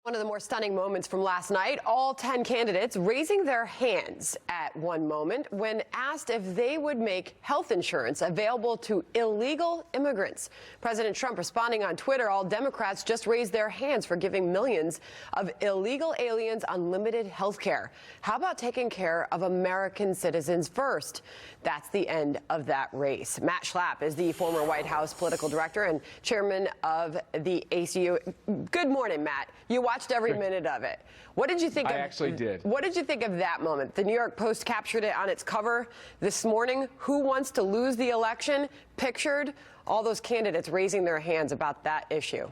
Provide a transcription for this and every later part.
One of the more stunning moments from last night, all 10 candidates raising their hands at one moment when asked if they would make health insurance available to illegal immigrants. President Trump responding on Twitter, all Democrats just raised their hands for giving millions of illegal aliens unlimited health care. How about taking care of American citizens first? That's the end of that race. Matt Schlapp is the former White House political director and chairman of the ACU. Good morning, Matt. You watched every minute of it. What did you think? I actually did. What did you think of that moment? The New York Post captured it on its cover this morning. Who wants to lose the election? Pictured all those candidates raising their hands about that issue.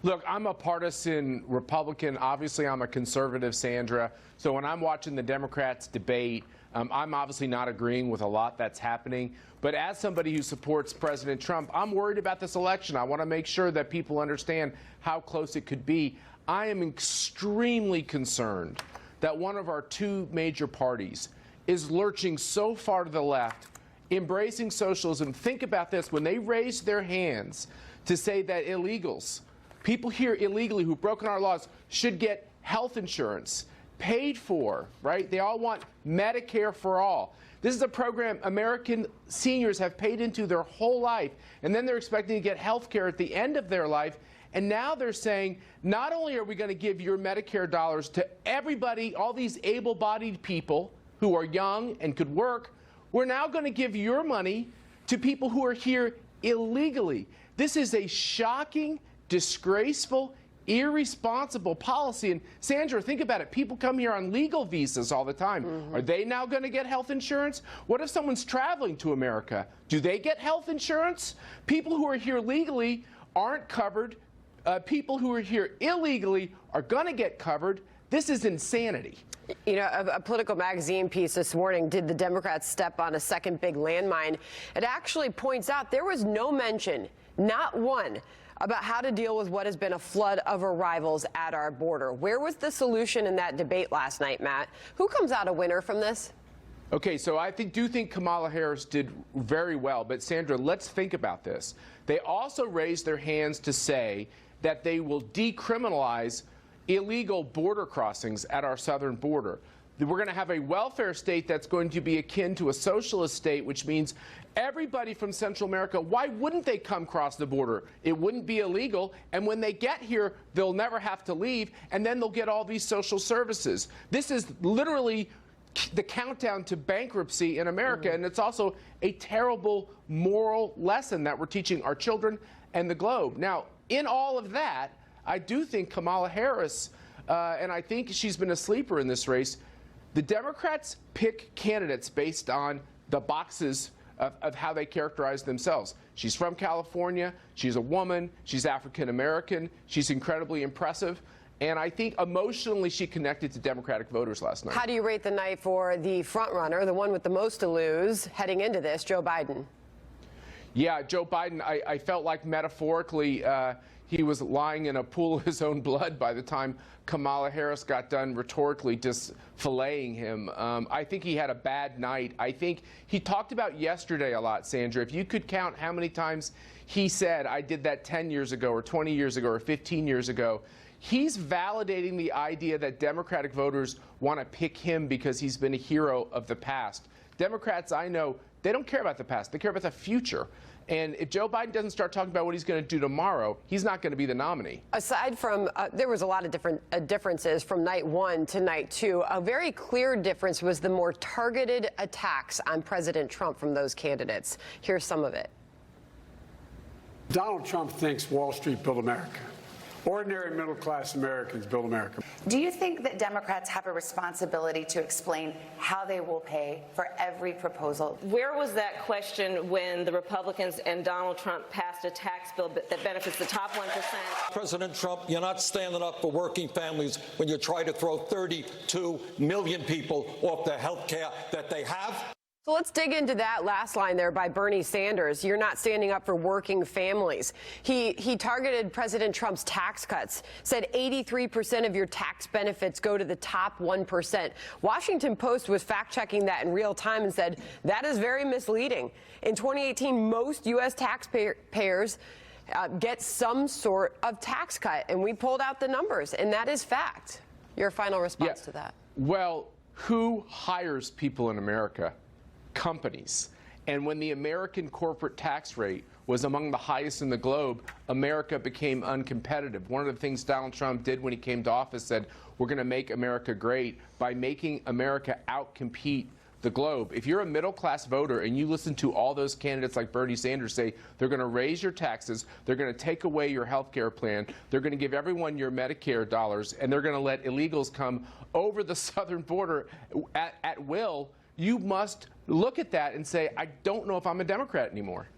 Look, I'm a partisan Republican. Obviously, I'm a conservative, Sandra. So when I'm watching the Democrats debate, I'm obviously not agreeing with a lot that's happening. But as somebody who supports President Trump, I'm worried about this election. I want to make sure that people understand how close it could be. I am extremely concerned that one of our two major parties is lurching so far to the left, embracing socialism. Think about this. When they raised their hands to say that illegals, people here illegally who've broken our laws, should get health insurance paid for, right? They all want Medicare for all. This is a program American seniors have paid into their whole life, and then they're expecting to get health care at the end of their life. And now they're saying, not only are we going to give your Medicare dollars to everybody, all these able-bodied people who are young and could work, we're now going to give your money to people who are here illegally. This is a shocking, disgraceful, irresponsible policy. And Sandra, think about it. People come here on legal visas all the time. Are they now going to get health insurance? What if someone's traveling to America? Do they get health insurance? People who are here legally aren't covered. People who are here illegally are going to get covered. This is insanity. You know, a Political magazine piece this morning, did the Democrats step on a second big landmine? It actually points out there was no mention, not one, about how to deal with what has been a flood of arrivals at our border. Where was the solution in that debate last night, Matt? Who comes out a winner from this? Okay, so I do think Kamala Harris did very well. But Sandra, let's think about this. They also raised their hands to say that they will decriminalize illegal border crossings at our southern border. We're going to have a welfare state that's going to be akin to a socialist state, which means everybody from Central America, why wouldn't they come across the border? It wouldn't be illegal, and when they get here, they'll never have to leave, and then they'll get all these social services. This is literally the countdown to bankruptcy in America, and it's also a terrible moral lesson that we're teaching our children and the globe. Now, in all of that, I do think Kamala Harris, and I think she's been a sleeper in this race, the Democrats pick candidates based on the boxes of how they characterize themselves. She's from California, she's a woman, she's African American, she's incredibly impressive, and I think emotionally she connected to Democratic voters last night. How do you rate the night for the front runner, the one with the most to lose heading into this, Joe Biden? Yeah, Joe Biden, I felt like metaphorically he was lying in a pool of his own blood by the time Kamala Harris got done rhetorically just filleting him. I think he had a bad night. I think he talked about yesterday a lot, Sandra. If you could count how many times he said, I did that 10 years ago or 20 years ago or 15 years ago, he's validating the idea that Democratic voters want to pick him because he's been a hero of the past. Democrats, I know, they don't care about the past. They care about the future. And if Joe Biden doesn't start talking about what he's going to do tomorrow, he's not going to be the nominee. Aside from, there was a lot of different differences from night one to night two. A very clear difference was the more targeted attacks on President Trump from those candidates. Here's some of it. Donald Trump thinks Wall Street built America. Ordinary middle-class Americans build America. Do you think that Democrats have a responsibility to explain how they will pay for every proposal? Where was that question when the Republicans and Donald Trump passed a tax bill that benefits the top 1%? President Trump, you're not standing up for working families when you try to throw 32 million people off the health care that they have. So let's dig into that last line there by Bernie Sanders. You're not standing up for working families. He targeted President Trump's tax cuts, said 83% of your tax benefits go to the top 1%. Washington Post was fact-checking that in real time and said that is very misleading. In 2018, most U.S. taxpayers get some sort of tax cut. And we pulled out the numbers, and that is fact. Your final response to that? Well, who hires people in America? Companies. And when the American corporate tax rate was among the highest in the globe, America became uncompetitive. One of the things Donald Trump did when he came to office said, we're going to make America great by making America outcompete the globe. If you're a middle-class voter and you listen to all those candidates like Bernie Sanders say, they're going to raise your taxes, they're going to take away your health care plan, they're going to give everyone your Medicare dollars, and they're going to let illegals come over the southern border at will, you must look at that and say, I don't know if I'm a Democrat anymore.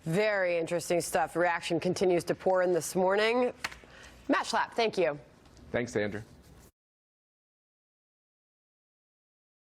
Very interesting stuff. Reaction continues to pour in this morning. Matt Schlapp, thank you. Thanks, Sandra.